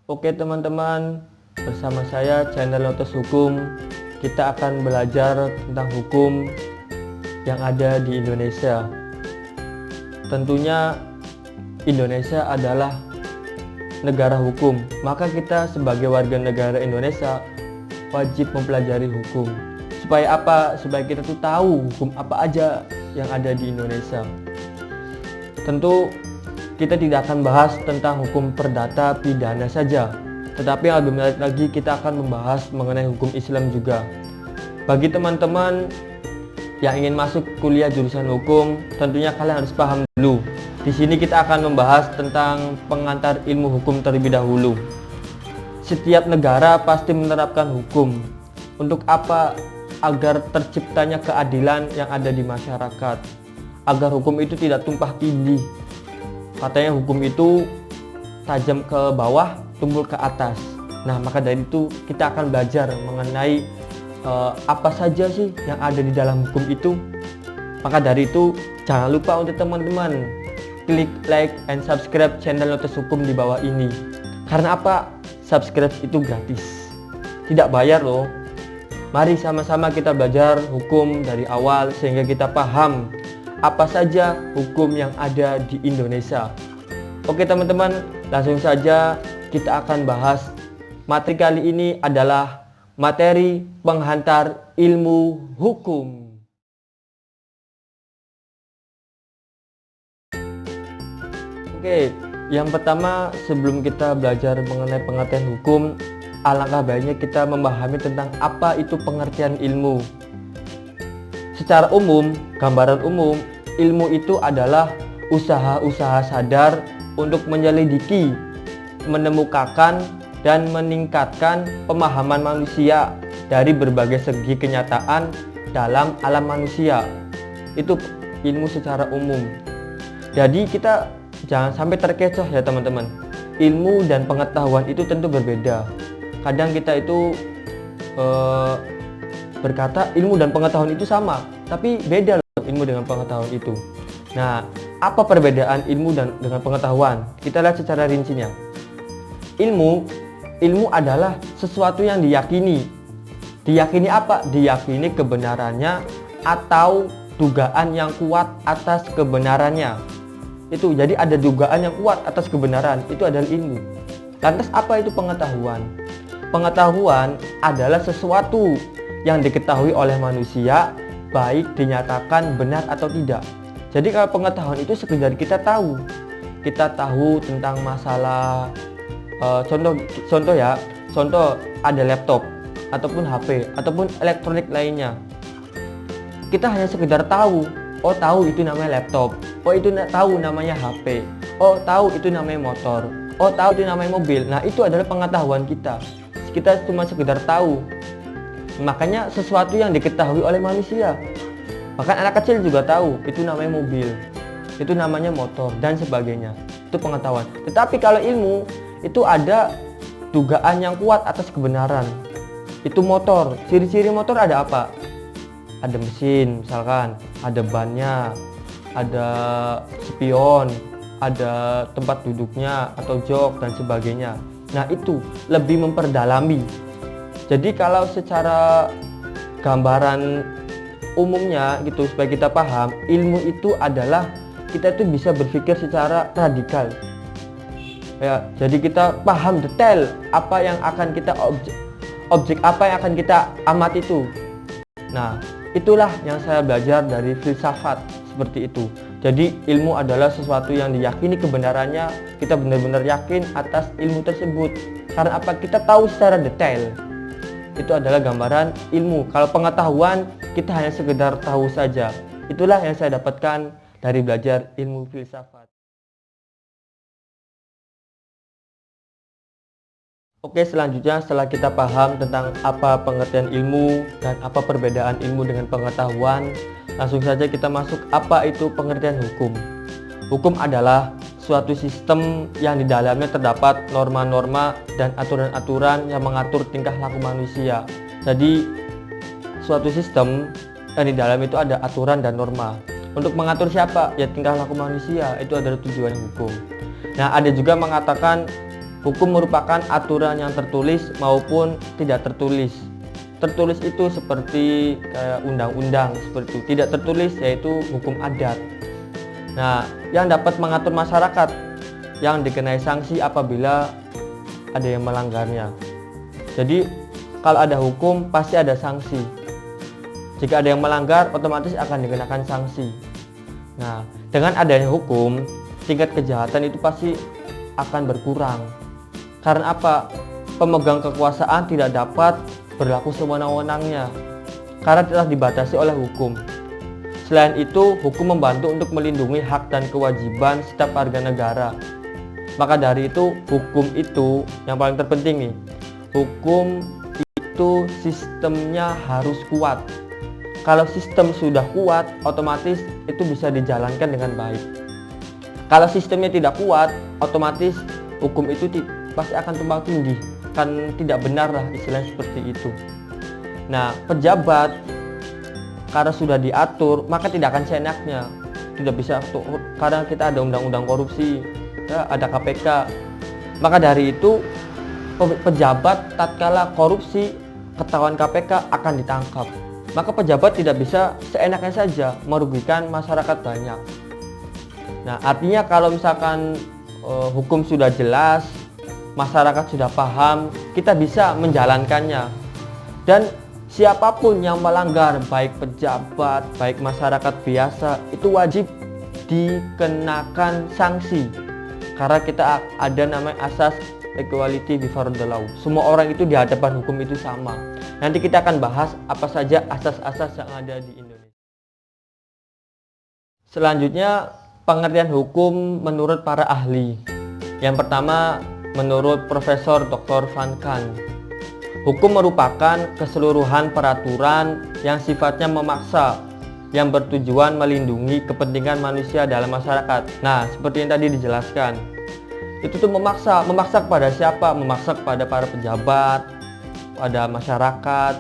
Oke teman-teman, bersama saya channel Lotus Hukum. Kita akan belajar tentang hukum yang ada di Indonesia. Tentunya Indonesia adalah negara hukum, maka kita sebagai warga negara Indonesia wajib mempelajari hukum. Supaya apa? Supaya kita tuh tahu hukum apa aja yang ada di Indonesia. Tentu kita tidak akan bahas tentang hukum perdata pidana saja, tetapi yang lebih menarik lagi kita akan membahas mengenai hukum Islam juga. Bagi teman-teman yang ingin masuk kuliah jurusan hukum, tentunya kalian harus paham dulu. Di sini kita akan membahas tentang pengantar ilmu hukum terlebih dahulu. Setiap negara pasti menerapkan hukum. Untuk apa? Agar terciptanya keadilan yang ada di masyarakat. Agar hukum itu tidak tumpah tindih. Katanya hukum itu tajam ke bawah, tumpul ke atas. Nah, maka dari itu kita akan belajar mengenai apa saja sih yang ada di dalam hukum itu. Maka dari itu jangan lupa untuk teman-teman klik like and subscribe channel Lotus Hukum di bawah ini. Karena apa? Subscribe itu gratis, tidak bayar loh. Mari sama-sama kita belajar hukum dari awal sehingga kita paham apa saja hukum yang ada di Indonesia. Oke teman-teman, langsung saja kita akan bahas. Materi kali ini adalah materi penghantar ilmu hukum. Oke, yang pertama sebelum kita belajar mengenai pengertian hukum, alangkah baiknya kita memahami tentang apa itu pengertian ilmu. Secara umum, gambaran umum, ilmu itu adalah usaha-usaha sadar untuk menyelidiki, menemukakan, dan meningkatkan pemahaman manusia dari berbagai segi kenyataan dalam alam manusia. Itu ilmu secara umum. Jadi kita jangan sampai terkecoh ya teman-teman. Ilmu dan pengetahuan itu tentu berbeda. Kadang kita itu berkata ilmu dan pengetahuan itu sama, tapi beda loh ilmu dengan pengetahuan itu. Nah, apa perbedaan ilmu dengan pengetahuan? Kita lihat secara rincinya. Ilmu adalah sesuatu yang diyakini. Diyakini apa? Diyakini kebenarannya atau dugaan yang kuat atas kebenarannya. Itu jadi ada dugaan yang kuat atas kebenaran, itu adalah ilmu. Lantas apa itu pengetahuan? Pengetahuan adalah sesuatu yang diketahui oleh manusia, baik dinyatakan benar atau tidak. Jadi kalau pengetahuan itu sekedar kita tahu tentang masalah contoh ada laptop ataupun HP ataupun elektronik lainnya. Kita hanya sekedar tahu itu namanya laptop, itu tahu namanya HP, tahu itu namanya motor, tahu itu namanya mobil. Nah, itu adalah pengetahuan kita. Kita cuma sekedar tahu. Makanya sesuatu yang diketahui oleh manusia. Bahkan anak kecil juga tahu itu namanya mobil, itu namanya motor, dan sebagainya. Itu pengetahuan. Tetapi kalau ilmu, itu ada dugaan yang kuat atas kebenaran. Itu motor. Ciri-ciri motor ada apa? Ada mesin misalkan, ada bannya, ada spion, ada tempat duduknya atau jok dan sebagainya. Nah, itu lebih memperdalami. Jadi kalau secara gambaran umumnya gitu supaya kita paham, ilmu itu adalah kita itu bisa berpikir secara radikal. Ya, jadi kita paham detail apa yang akan kita objek apa yang akan kita amati itu. Nah, itulah yang saya belajar dari filsafat seperti itu. Jadi ilmu adalah sesuatu yang diyakini kebenarannya, kita benar-benar yakin atas ilmu tersebut. Karena apa? Kita tahu secara detail. Itu adalah gambaran ilmu. Kalau pengetahuan, kita hanya sekedar tahu saja. Itulah yang saya dapatkan dari belajar ilmu filsafat. Oke, selanjutnya setelah kita paham tentang apa pengertian ilmu dan apa perbedaan ilmu dengan pengetahuan, langsung saja kita masuk apa itu pengertian hukum. Hukum adalah suatu sistem yang di dalamnya terdapat norma-norma dan aturan-aturan yang mengatur tingkah laku manusia. Jadi, suatu sistem yang di dalam itu ada aturan dan norma. Untuk mengatur siapa? Ya tingkah laku manusia, itu adalah tujuan hukum. Nah, ada juga mengatakan Hukum merupakan aturan yang tertulis maupun tidak tertulis. Tertulis itu seperti kayak undang-undang, seperti itu. Tidak tertulis yaitu hukum adat. Nah, yang dapat mengatur masyarakat yang dikenai sanksi apabila ada yang melanggarnya. Jadi, kalau ada hukum pasti ada sanksi. Jika ada yang melanggar, otomatis akan dikenakan sanksi. Nah, dengan adanya hukum, tingkat kejahatan itu pasti akan berkurang. Karena apa? Pemegang kekuasaan tidak dapat berlaku sewenang-wenangnya karena telah dibatasi oleh hukum. Selain itu, hukum membantu untuk melindungi hak dan kewajiban setiap warga negara. Maka dari itu, hukum itu yang paling terpenting nih. Hukum itu sistemnya harus kuat. Kalau sistem sudah kuat, otomatis itu bisa dijalankan dengan baik. Kalau sistemnya tidak kuat, otomatis hukum itu pasti akan tumpang tindih. Kan tidak benar lah istilahnya seperti itu. Nah, pejabat karena sudah diatur maka tidak akan seenaknya, tidak bisa karena kita ada undang-undang korupsi ya, ada KPK. Maka dari itu pejabat tatkala korupsi ketahuan KPK akan ditangkap. Maka pejabat tidak bisa seenaknya saja merugikan masyarakat banyak. Nah, artinya kalau misalkan hukum sudah jelas, masyarakat sudah paham, kita bisa menjalankannya. Dan siapapun yang melanggar, baik pejabat, baik masyarakat biasa, itu wajib dikenakan sanksi. Karena kita ada namanya asas equality before the law. Semua orang itu di hadapan hukum itu sama. Nanti kita akan bahas apa saja asas-asas yang ada di Indonesia. Selanjutnya, pengertian hukum menurut para ahli. Yang pertama, menurut Profesor Dr. Van Kan, hukum merupakan keseluruhan peraturan yang sifatnya memaksa, yang bertujuan melindungi kepentingan manusia dalam masyarakat. Nah, seperti yang tadi dijelaskan, itu tuh memaksa kepada siapa? Memaksa kepada para pejabat, pada masyarakat.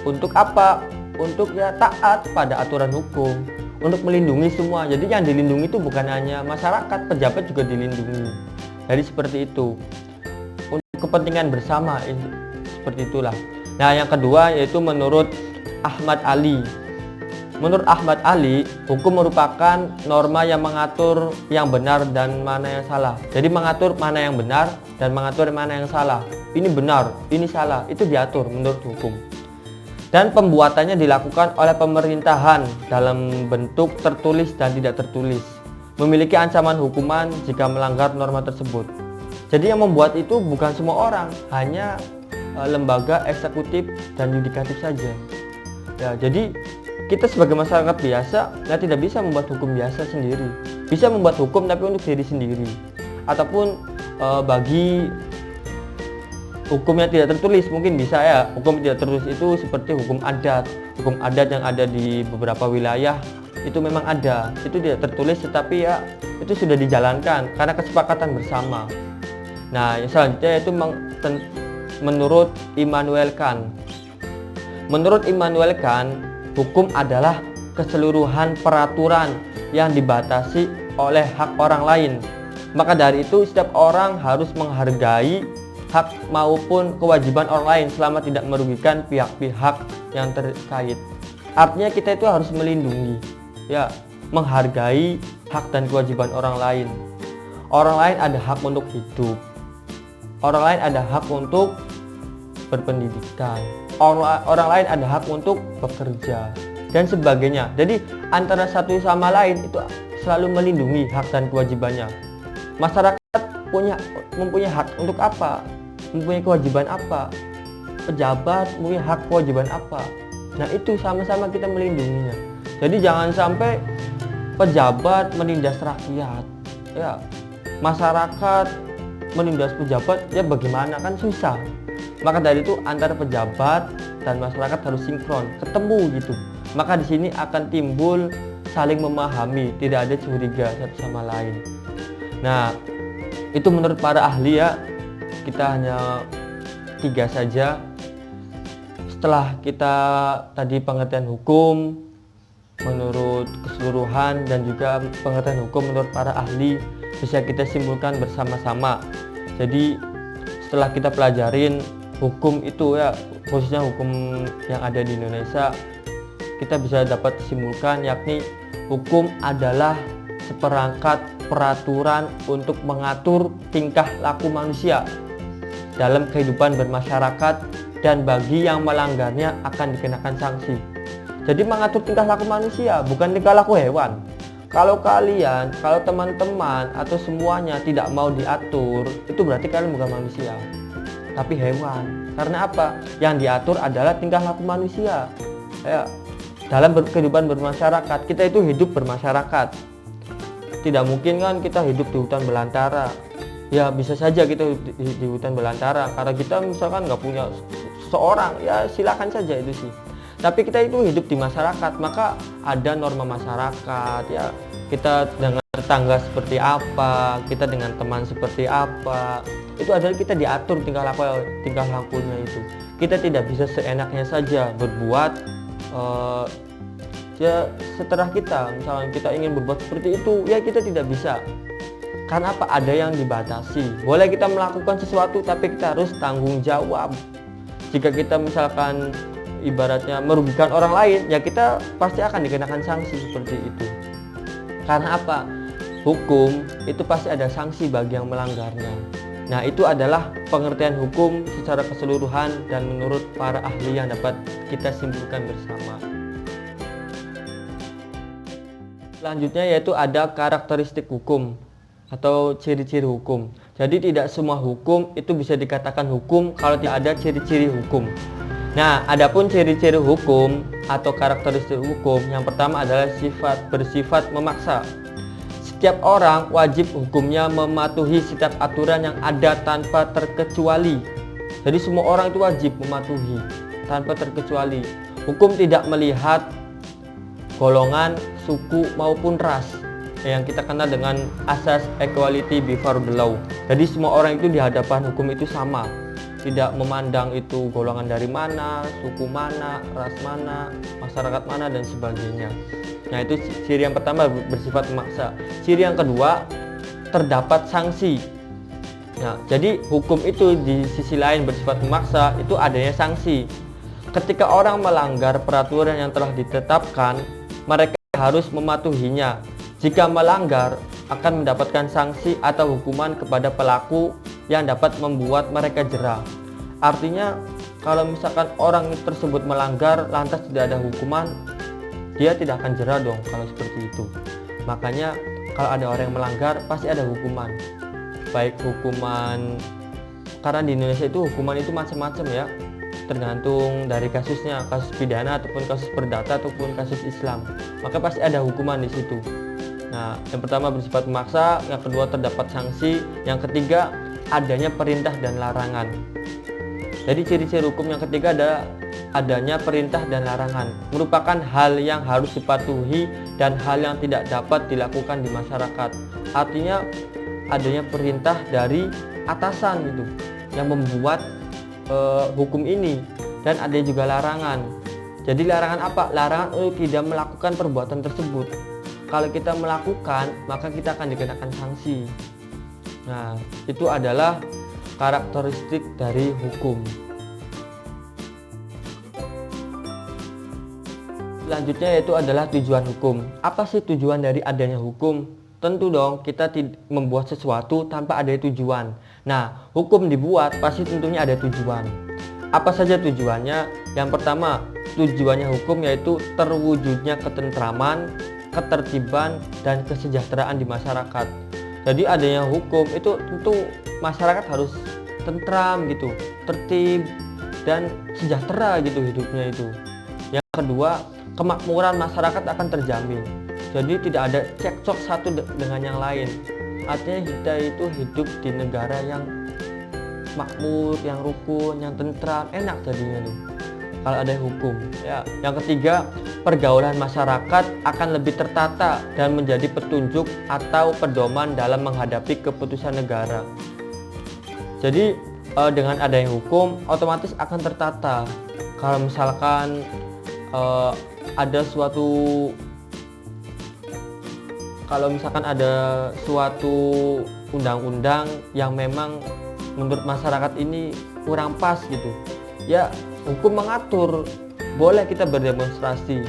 Untuk apa? Untuk ya taat pada aturan hukum, untuk melindungi semua. Jadi yang dilindungi itu bukan hanya masyarakat, pejabat juga dilindungi. Jadi seperti itu, untuk kepentingan bersama, seperti itulah. Nah, yang kedua yaitu menurut Ahmad Ali. Menurut Ahmad Ali, hukum merupakan norma yang mengatur yang benar dan mana yang salah. Jadi mengatur mana yang benar dan mengatur mana yang salah. Ini benar, ini salah, itu diatur menurut hukum. Dan pembuatannya dilakukan oleh pemerintahan dalam bentuk tertulis dan tidak tertulis. Memiliki ancaman hukuman jika melanggar norma tersebut. Jadi yang membuat itu bukan semua orang, hanya lembaga eksekutif dan yudikatif saja. Ya, jadi kita sebagai masyarakat biasa tidak bisa membuat hukum biasa sendiri. Bisa membuat hukum tapi untuk diri sendiri. Ataupun bagi hukum yang tidak tertulis mungkin bisa ya. Hukum tidak tertulis itu seperti hukum adat. Hukum adat yang ada di beberapa wilayah itu memang ada, itu tidak tertulis tetapi ya itu sudah dijalankan karena kesepakatan bersama. Nah, yang selanjutnya itu menurut Immanuel Kant. Menurut Immanuel Kant, hukum adalah keseluruhan peraturan yang dibatasi oleh hak orang lain. Maka dari itu setiap orang harus menghargai hak maupun kewajiban orang lain selama tidak merugikan pihak-pihak yang terkait. Artinya kita itu harus melindungi, ya, menghargai hak dan kewajiban orang lain. Orang lain ada hak untuk hidup. Orang lain ada hak untuk berpendidikan. Orang lain ada hak untuk bekerja dan sebagainya. Jadi antara satu sama lain itu selalu melindungi hak dan kewajibannya. Masyarakat mempunyai hak untuk apa? Mempunyai kewajiban apa? Pejabat mempunyai hak kewajiban apa? Nah, itu sama-sama kita melindunginya. Jadi jangan sampai pejabat menindas rakyat, ya, masyarakat menindas pejabat, ya bagaimana, kan susah. Maka dari itu antara pejabat dan masyarakat harus sinkron, ketemu gitu. Maka di sini akan timbul saling memahami, tidak ada curiga satu sama lain. Nah, itu menurut para ahli ya. Kita hanya 3 saja. Setelah kita tadi pengertian hukum menurut keseluruhan dan juga pengertian hukum menurut para ahli, bisa kita simpulkan bersama-sama. Jadi setelah kita pelajarin hukum itu ya, khususnya hukum yang ada di Indonesia, kita bisa dapat simpulkan yakni hukum adalah seperangkat peraturan untuk mengatur tingkah laku manusia dalam kehidupan bermasyarakat, dan bagi yang melanggarnya akan dikenakan sanksi. Jadi mengatur tingkah laku manusia, bukan tingkah laku hewan. Kalau teman-teman atau semuanya tidak mau diatur, itu berarti kalian bukan manusia, tapi hewan. Karena apa? Yang diatur adalah tingkah laku manusia. Ya, dalam kehidupan bermasyarakat, kita itu hidup bermasyarakat. Tidak mungkin kan kita hidup di hutan belantara. Ya bisa saja kita di hutan belantara karena kita misalkan nggak punya seorang, ya silakan saja itu sih. Tapi kita itu hidup di masyarakat, maka ada norma masyarakat ya. Kita dengan tetangga seperti apa, kita dengan teman seperti apa, itu adalah kita diatur tingkah lakunya itu. Kita tidak bisa seenaknya saja berbuat ya setelah kita, misalnya kita ingin berbuat seperti itu, ya kita tidak bisa. Karena apa? Ada yang dibatasi. Boleh kita melakukan sesuatu, tapi kita harus tanggung jawab. Jika kita misalkan ibaratnya merugikan orang lain, ya kita pasti akan dikenakan sanksi seperti itu. Karena apa? Hukum itu pasti ada sanksi bagi yang melanggarnya. Nah, itu adalah pengertian hukum secara keseluruhan dan menurut para ahli yang dapat kita simpulkan bersama. Selanjutnya yaitu ada karakteristik hukum atau ciri-ciri hukum. Jadi tidak semua hukum itu bisa dikatakan hukum kalau tidak ada ciri-ciri hukum. Nah, adapun ciri-ciri hukum atau karakteristik hukum, yang pertama adalah bersifat memaksa. Setiap orang wajib hukumnya mematuhi setiap aturan yang ada tanpa terkecuali. Jadi semua orang itu wajib mematuhi tanpa terkecuali. Hukum tidak melihat golongan, suku maupun ras, yang kita kenal dengan asas equality before the law. Jadi semua orang itu di hadapan hukum itu sama, tidak memandang itu golongan dari mana, suku mana, ras mana, masyarakat mana, dan sebagainya. Nah, itu ciri yang pertama, bersifat memaksa. Ciri yang kedua, terdapat sanksi. Nah, jadi hukum itu di sisi lain bersifat memaksa, itu adanya sanksi. Ketika orang melanggar peraturan yang telah ditetapkan, mereka harus mematuhinya. Jika melanggar, akan mendapatkan sanksi atau hukuman kepada pelaku yang dapat membuat mereka jera. Artinya, kalau misalkan orang tersebut melanggar lantas tidak ada hukuman, dia tidak akan jera dong kalau seperti itu. Makanya kalau ada orang yang melanggar pasti ada hukuman. Baik hukuman, karena di Indonesia itu hukuman itu macam-macam ya, tergantung dari kasusnya, kasus pidana ataupun kasus perdata ataupun kasus Islam. Maka pasti ada hukuman di situ. Nah, yang pertama bersifat memaksa, yang kedua terdapat sanksi, yang ketiga adanya perintah dan larangan. Jadi ciri-ciri hukum yang ketiga ada adanya perintah dan larangan, merupakan hal yang harus dipatuhi dan hal yang tidak dapat dilakukan di masyarakat. Artinya adanya perintah dari atasan gitu yang membuat hukum ini, dan ada juga larangan. Jadi larangan apa? Larangan untuk tidak melakukan perbuatan tersebut. Kalau kita melakukan, maka kita akan dikenakan sanksi. Nah, itu adalah karakteristik dari hukum. Selanjutnya yaitu adalah tujuan hukum. Apa sih tujuan dari adanya hukum? Tentu dong kita membuat sesuatu tanpa ada tujuan. Nah, hukum dibuat pasti tentunya ada tujuan. Apa saja tujuannya? Yang pertama, tujuannya hukum yaitu terwujudnya ketentraman, ketertiban, dan kesejahteraan di masyarakat. Jadi adanya hukum itu tentu masyarakat harus tentram gitu, tertib dan sejahtera gitu hidupnya itu. Yang kedua, kemakmuran masyarakat akan terjamin. Jadi tidak ada cekcok satu dengan yang lain. Artinya kita itu hidup di negara yang makmur, yang rukun, yang tentram, enak jadinya tuh kalau ada hukum ya. Yang ketiga, pergaulan masyarakat akan lebih tertata dan menjadi petunjuk atau pedoman dalam menghadapi keputusan negara. Jadi dengan adanya hukum otomatis akan tertata. Kalau misalkan ada suatu undang-undang yang memang menurut masyarakat ini kurang pas gitu. Ya, hukum mengatur boleh kita berdemonstrasi,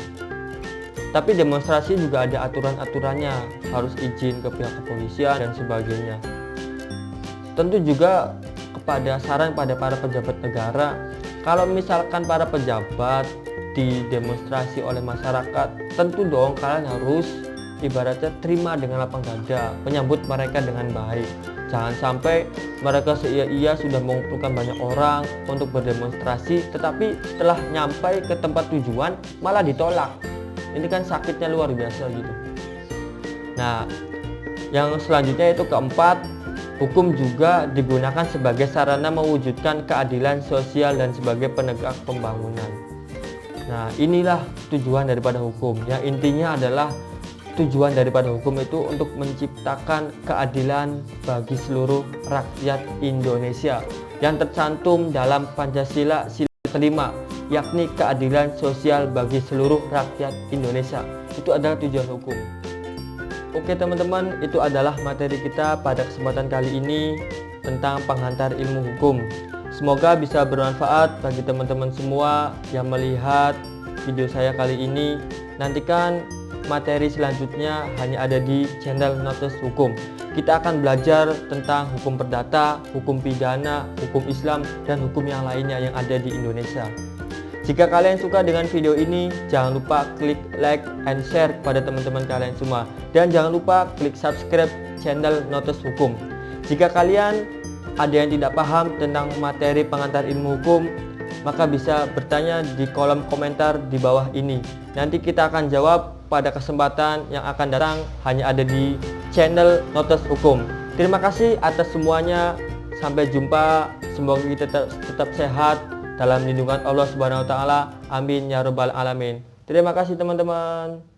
tapi demonstrasi juga ada aturan-aturannya, harus izin ke pihak kepolisian dan sebagainya. Tentu juga saran pada para pejabat negara, kalau misalkan para pejabat didemonstrasi oleh masyarakat, tentu dong kalian harus ibaratnya terima dengan lapang dada, menyambut mereka dengan baik. Jangan sampai mereka seia-ia sudah mengumpulkan banyak orang untuk berdemonstrasi, tetapi setelah nyampai ke tempat tujuan malah ditolak. Ini kan sakitnya luar biasa gitu. Nah, yang selanjutnya itu keempat, hukum juga digunakan sebagai sarana mewujudkan keadilan sosial dan sebagai penegak pembangunan. Nah, inilah tujuan daripada hukum. Yang intinya adalah tujuan daripada hukum itu untuk menciptakan keadilan bagi seluruh rakyat Indonesia yang tercantum dalam Pancasila sila kelima, yakni keadilan sosial bagi seluruh rakyat Indonesia. Itu adalah tujuan hukum. Oke teman-teman, itu adalah materi kita pada kesempatan kali ini tentang penghantar ilmu hukum. Semoga bisa bermanfaat bagi teman-teman semua yang melihat video saya kali ini. Nantikan materi selanjutnya hanya ada di channel Notes Hukum. Kita akan belajar tentang hukum perdata, hukum pidana, hukum Islam, dan hukum yang lainnya yang ada di Indonesia. Jika kalian suka dengan video ini, jangan lupa klik like and share pada teman-teman kalian semua. Dan jangan lupa klik subscribe channel Notes Hukum. Jika kalian ada yang tidak paham tentang materi pengantar ilmu hukum, maka bisa bertanya di kolom komentar di bawah ini. Nanti kita akan jawab pada kesempatan yang akan datang, hanya ada di channel Notes Hukum. Terima kasih atas semuanya. Sampai jumpa. Semoga kita tetap sehat dalam lindungan Allah Subhanahu wa taala. Amin ya rabbal alamin. Terima kasih teman-teman.